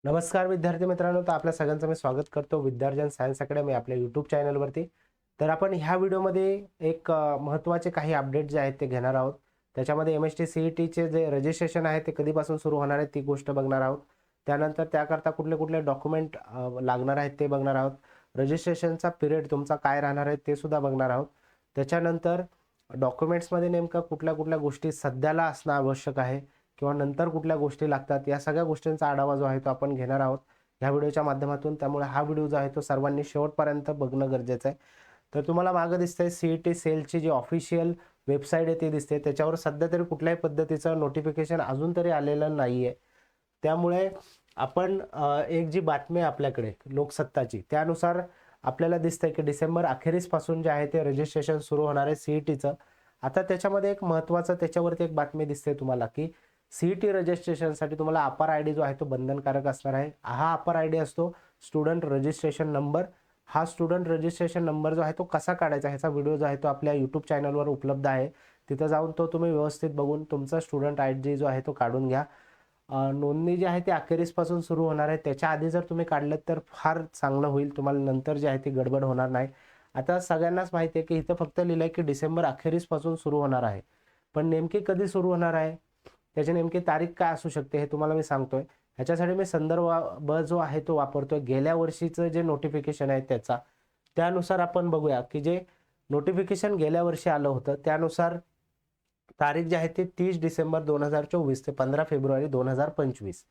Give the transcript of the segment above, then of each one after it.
नमस्कार विद्यार्थी मित्रांनो, तर आपल्या सगळ्यांचं मी स्वागत करतो विद्यार्जन सायन्स अकॅडमी आपल्या यूट्यूब चॅनलवरती. तर आपण ह्या व्हिडिओमध्ये एक महत्त्वाचे काही अपडेट जे आहेत ते घेणार आहोत. त्याच्यामध्ये MST CETचे जे रजिस्ट्रेशन आहे ते कधीपासून सुरू होणार आहे ती गोष्ट बघणार आहोत. त्यानंतर त्याकरता कुठले कुठले डॉक्युमेंट लागणार आहेत ते बघणार आहोत. रजिस्ट्रेशनचा पिरियड तुमचा काय राहणार आहे ते सुद्धा बघणार आहोत. त्याच्यानंतर डॉक्युमेंट्समध्ये नेमकं कुठल्या कुठल्या गोष्टी सध्याला असणं आवश्यक आहे किंवा नंतर कुठल्या गोष्टी लागतात, या सगळ्या गोष्टींचा आढावा जो आहे तो आपण घेणार आहोत ह्या व्हिडिओच्या माध्यमातून. त्यामुळे हा व्हिडिओ जो आहे तो सर्वांनी शेवटपर्यंत बघणं गरजेचं आहे. तर तुम्हाला मागं दिसतंय CET सेलची जी ऑफिशियल वेबसाईट आहे ती दिसते. त्याच्यावर सध्या तरी कुठल्याही पद्धतीचं नोटिफिकेशन अजून तरी आलेलं नाही आहे. त्यामुळे आपण एक जी बातमी आहे आपल्याकडे लोकसत्ताची, त्यानुसार आपल्याला दिसतंय की डिसेंबर अखेरीसपासून जे आहे ते रजिस्ट्रेशन सुरू होणार आहे CETचं. आता त्याच्यामध्ये एक महत्त्वाचं त्याच्यावरती एक बातमी दिसते तुम्हाला की CET रजिस्ट्रेशनसाठी तुम्हाला अपर ID जो आहे तो बंधनकारक असणार आहे. हा अपर ID असतो स्टुडंट रजिस्ट्रेशन नंबर. हा स्टुडंट रजिस्ट्रेशन नंबर जो आहे तो कसा काढायचा ह्याचा व्हिडिओ जो आहे तो आपल्या यूट्यूब चॅनलवर उपलब्ध आहे. तिथं जाऊन तो तुम्ही व्यवस्थित बघून तुमचा स्टुडंट ID जो आहे तो काढून घ्या. नोंदणी जी आहे ती अखेरीसपासून सुरू होणार आहे. त्याच्या आधी जर तुम्ही काढलं तर फार चांगलं होईल. तुम्हाला नंतर जी आहे ती गडबड होणार नाही. आता सगळ्यांनाच माहिती आहे की इथं फक्त लिहिलंय की डिसेंबर अखेरीसपासून सुरू होणार आहे. पण नेमकी कधी सुरू होणार आहे, त्याची नेमकी तारीख काय असू शकते हे तुम्हाला मी सांगतोय. ह्याच्यासाठी मी संदर्भ जो आहे तो वापरतोय गेल्या वर्षीचं जे नोटिफिकेशन आहे त्याचा. त्यानुसार आपण बघूया की जे नोटिफिकेशन गेल्या वर्षी आलं होतं त्यानुसार तारीख जी आहे ती 30 डिसेंबर 2024 ते 15 फेब्रुवारी 2025.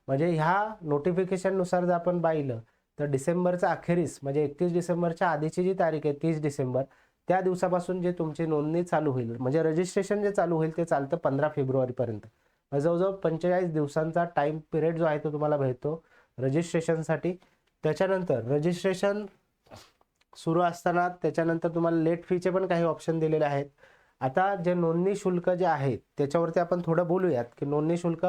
म्हणजे ह्या नोटिफिकेशननुसार जर आपण पाहिलं तर डिसेंबरच्या अखेरीस म्हणजे 31 डिसेंबरच्या आधीची जी तारीख आहे 30 डिसेंबर, त्या दिवसापासून जे तुमची नोंदणी चालू होईल म्हणजे रजिस्ट्रेशन जे चालू होईल ते चालतं 15 फेब्रुवारीपर्यंत. जवळजवळ 45 दिवसांचा टाइम पिरियड जो आहे तो तुम्हाला भेटतो रजिस्ट्रेशनसाठी. त्याच्यानंतर रजिस्ट्रेशन सुरू असताना त्याच्यानंतर तुम्हाला लेट फीचे पण काही ऑप्शन दिलेले आहेत. आता जे नोंदणी शुल्क जे आहे त्याच्यावरती आपण थोडं बोलूयात की नोंदणी शुल्क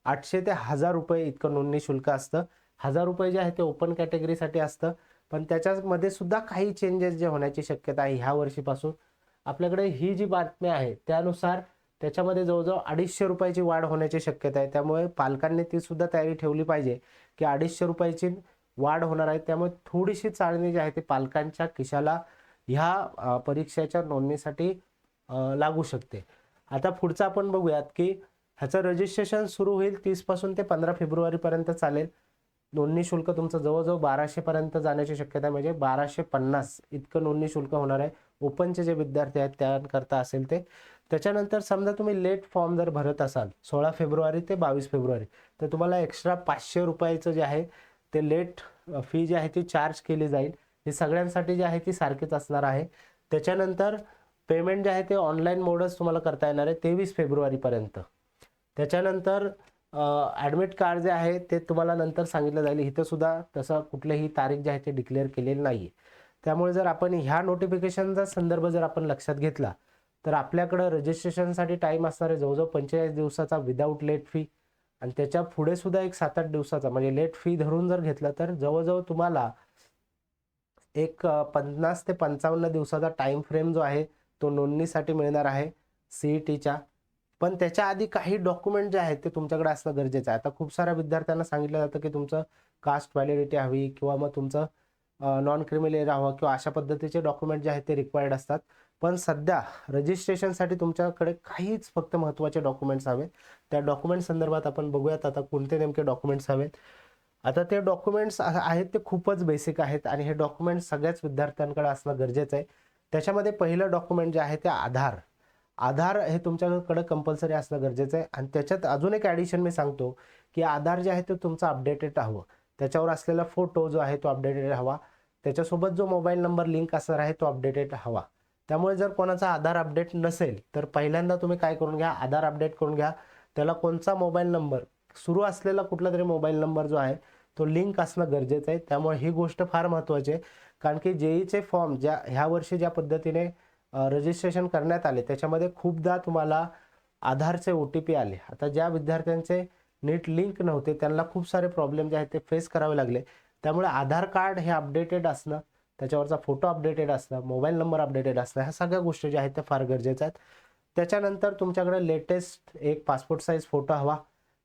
800 ते 1000 रुपये इतकं नोंदणी शुल्क असतं. 1000 रुपये जे आहे ते ओपन कॅटेगरीसाठी असतं. पण त्याच्यामध्ये सुद्धा काही चेंजेस जे होण्याची शक्यता आहे ह्या वर्षीपासून. आपल्याकडे ही जी बातमी आहे त्यानुसार त्याच्यामध्ये जवळजवळ 250 रुपयाची वाढ होण्याची शक्यता आहे. त्यामुळे पालकांनी ती सुद्धा तयारी ठेवली पाहिजे की 250 रुपयाची वाढ होणार आहे. त्यामुळे थोडीशी चाळणी जी आहे ती पालकांच्या खिशाला ह्या परीक्षेच्या नोंदणीसाठी लागू शकते. आता पुढचं आपण बघूयात की ह्याचं रजिस्ट्रेशन सुरू होईल 30 पासून ते 15 फेब्रुवारीपर्यंत चालेल. नोंदणी शुल्क तुमचं जवळजवळ 1200 पर्यंत जाण्याची शक्यता आहे. म्हणजे 1250 इतकं नोंदणी शुल्क होणार आहे. ओपनचे जे विद्यार्थी आहेत त्याकरता असेल ते. त्याच्यानंतर समजा तुम्ही लेट फॉर्म जर भरत असाल 16 फेब्रुवारी ते 22 फेब्रुवारी, तर तुम्हाला एक्स्ट्रा 500 रुपयाचं जे आहे ते लेट फी जी आहे ती चार्ज केली जाईल. ही सगळ्यांसाठी जी आहे ती सारखीच असणार आहे. त्याच्यानंतर पेमेंट जे आहे ते ऑनलाईन मोडच तुम्हाला करता येणार आहे 23 फेब्रुवारीपर्यंत. त्याच्यानंतर ॲडमिट कार्ड जे आहे ते तुम्हाला नंतर सांगितलं जाईल. इथं सुद्धा तसं कुठलीही तारीख जी आहे ते डिक्लेअर केलेली नाही आहे. त्यामुळे जर आपण ह्या नोटिफिकेशनचा संदर्भ जर आपण लक्षात घेतला तर आपल्याकडं रजिस्ट्रेशनसाठी टाईम असणार आहे जवळजवळ 45 दिवसाचा विदाऊट लेट फी. आणि त्याच्या पुढे सुद्धा एक 7-8 दिवसाचा म्हणजे लेट फी धरून जर घेतलं तर जवळजवळ तुम्हाला एक 50 ते 55 दिवसाचा टाइम फ्रेम जो आहे तो नोंदणीसाठी मिळणार आहे CETच्या. पण त्याच्या आधी काही डॉक्युमेंट जे आहेत ते तुमच्याकडे असणं गरजेचं आहे. आता खूप साऱ्या विद्यार्थ्यांना सांगितलं जातं की तुमचं कास्ट व्हॅलिडिटी हवी किंवा मग तुमचं नॉन क्रिमिनल एरिया हवा किंवा अशा पद्धतीचे डॉक्युमेंट जे आहेत ते रिक्वायर्ड असतात. पण सध्या रजिस्ट्रेशनसाठी तुमच्याकडे काहीच फक्त महत्त्वाचे डॉक्युमेंट्स हवेत. त्या डॉक्युमेंट संदर्भात आपण बघूयात आता कोणते नेमके डॉक्युमेंट्स हवेत. आता ते डॉक्युमेंट्स आहेत ते खूपच बेसिक आहेत आणि हे डॉक्युमेंट्स सगळ्याच विद्यार्थ्यांकडे असणं गरजेचं आहे. त्याच्यामध्ये पहिलं डॉक्युमेंट जे आहे ते आधार. आधार हे तुमच्याकडे कंपल्सरी असणं गरजेचं आहे. आणि त्याच्यात अजून एक ॲडिशन मी सांगतो की आधार जे आहे ते तुमचं अपडेटेड हवं. त्याच्यावर असलेला फोटो जो आहे तो अपडेटेड हवा. त्याच्यासोबत जो मोबाईल नंबर लिंक असणार आहे तो अपडेटेड हवा. त्यामुळे जर कोणाचा आधार अपडेट नसेल तर पहिल्यांदा तुम्ही काय करून घ्या, आधार अपडेट करून घ्या. त्याला कोणचा मोबाईल नंबर सुरू असलेला कुठला तरी मोबाईल नंबर जो आहे तो लिंक असणं गरजेचं आहे. त्यामुळे ही गोष्ट फार महत्त्वाची आहे. कारण की JEEचे फॉर्म ह्या वर्षी ज्या पद्धतीने रजिस्ट्रेशन करण्यात आले त्याच्यामध्ये खूपदा तुम्हाला आधारचे OTP आले. आता ज्या विद्यार्थ्यांचे नीट लिंक नव्हते त्यांना खूप सारे प्रॉब्लेम जे आहेत ते फेस करावे लागले. त्यामुळे आधार कार्ड हे अपडेटेड असणं, त्याच्यावरचा फोटो अपडेटेड असणं, मोबाईल नंबर अपडेटेड असणं, ह्या सगळ्या गोष्टी ज्या आहेत त्या फार गरजेच्या आहेत. त्याच्यानंतर तुमच्याकडे लेटेस्ट एक पासपोर्ट साईज फोटो हवा.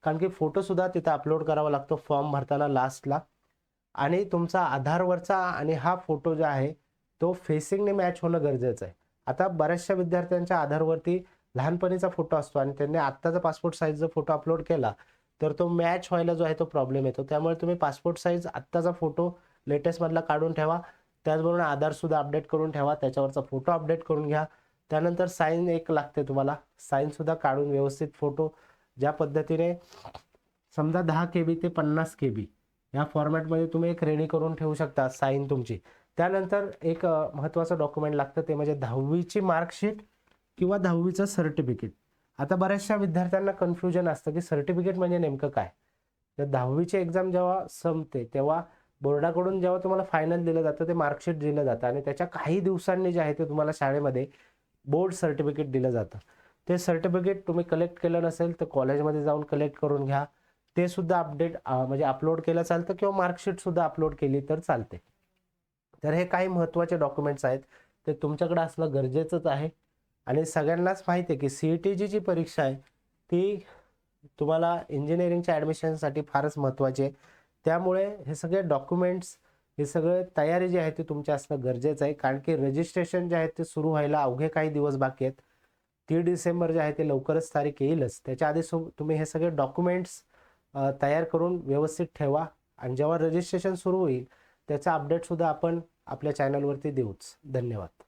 कारण की फोटोसुद्धा तिथं अपलोड करावा लागतो फॉर्म भरताना लास्टला. आणि तुमचा आधारवरचा आणि हा फोटो जो आहे तो फेसिंगने मॅच होणं गरजेचं आहे. आता बऱ्याचशा विद्यार्थ्यांच्या आधारवरती लहानपणीचा फोटो असतो आणि त्यांनी आत्ताचा पासपोर्ट साईजचा फोटो अपलोड केला तर तो मॅच व्हायला जो आहे तो प्रॉब्लेम येतो. त्यामुळे तुम्ही पासपोर्ट साईज आत्ताचा फोटो लेटेस्टमधला काढून ठेवा. त्याचबरोबर आधारसुद्धा अपडेट करून ठेवा, त्याच्यावरचा फोटो अपडेट करून घ्या. त्यानंतर साईन एक लागते तुम्हाला, साईनसुद्धा काढून व्यवस्थित फोटो ज्या पद्धतीने समजा 10 KB ते 50 KB या फॉर्मॅटमध्ये तुम्ही एक रेडी करून ठेवू शकता साईन तुमची. त्यानंतर एक महत्त्वाचं डॉक्युमेंट लागतं ते म्हणजे 10वीची मार्कशीट किंवा 10वीचं सर्टिफिकेट. आता बऱ्याचशा विद्यार्थ्यांना कन्फ्युजन असतं की सर्टिफिकेट म्हणजे नेमकं काय. तर 10वीची एक्झाम जेव्हा संपते तेव्हा बोर्डाकडून जेव्हा तुम्हाला फायनल दिलं जातं ते मार्कशीट दिलं जातं आणि त्याच्या काही दिवसांनी जे आहे ते तुम्हाला शाळेमध्ये बोर्ड सर्टिफिकेट दिलं जातं. ते सर्टिफिकेट तुम्ही कलेक्ट केलं नसेल तर कॉलेजमध्ये जाऊन कलेक्ट करून घ्या. ते सुद्धा अपडेट म्हणजे अपलोड केलं चालतं किंवा मार्कशीट सुद्धा अपलोड केली तर चालते. तर हे काही महत्त्वाचे डॉक्युमेंट्स आहेत ते तुमच्याकडे असणं गरजेचंच आहे. आणि सगळ्यांनाच माहिती आहे की CETची जी परीक्षा आहे ती तुम्हाला इंजिनिअरिंगच्या ॲडमिशनसाठी फारच महत्त्वाची आहे. त्यामुळे हे सगळे डॉक्युमेंट्स, हे सगळं तयारी जी आहे ती तुमची असणं गरजेचं आहे. कारण की रजिस्ट्रेशन जे आहे ते सुरू व्हायला अवघे काही दिवस बाकी आहेत. 3 डिसेंबर जे आहे ते लवकरच तारीख येईलच. त्याच्या आधी तुम्ही हे सगळे डॉक्युमेंट्स तयार करून व्यवस्थित ठेवा आणि जेव्हा रजिस्ट्रेशन सुरू होईल त्याचा अपडेटसुद्धा आपण आपल्या चॅनलवरती देऊच. धन्यवाद.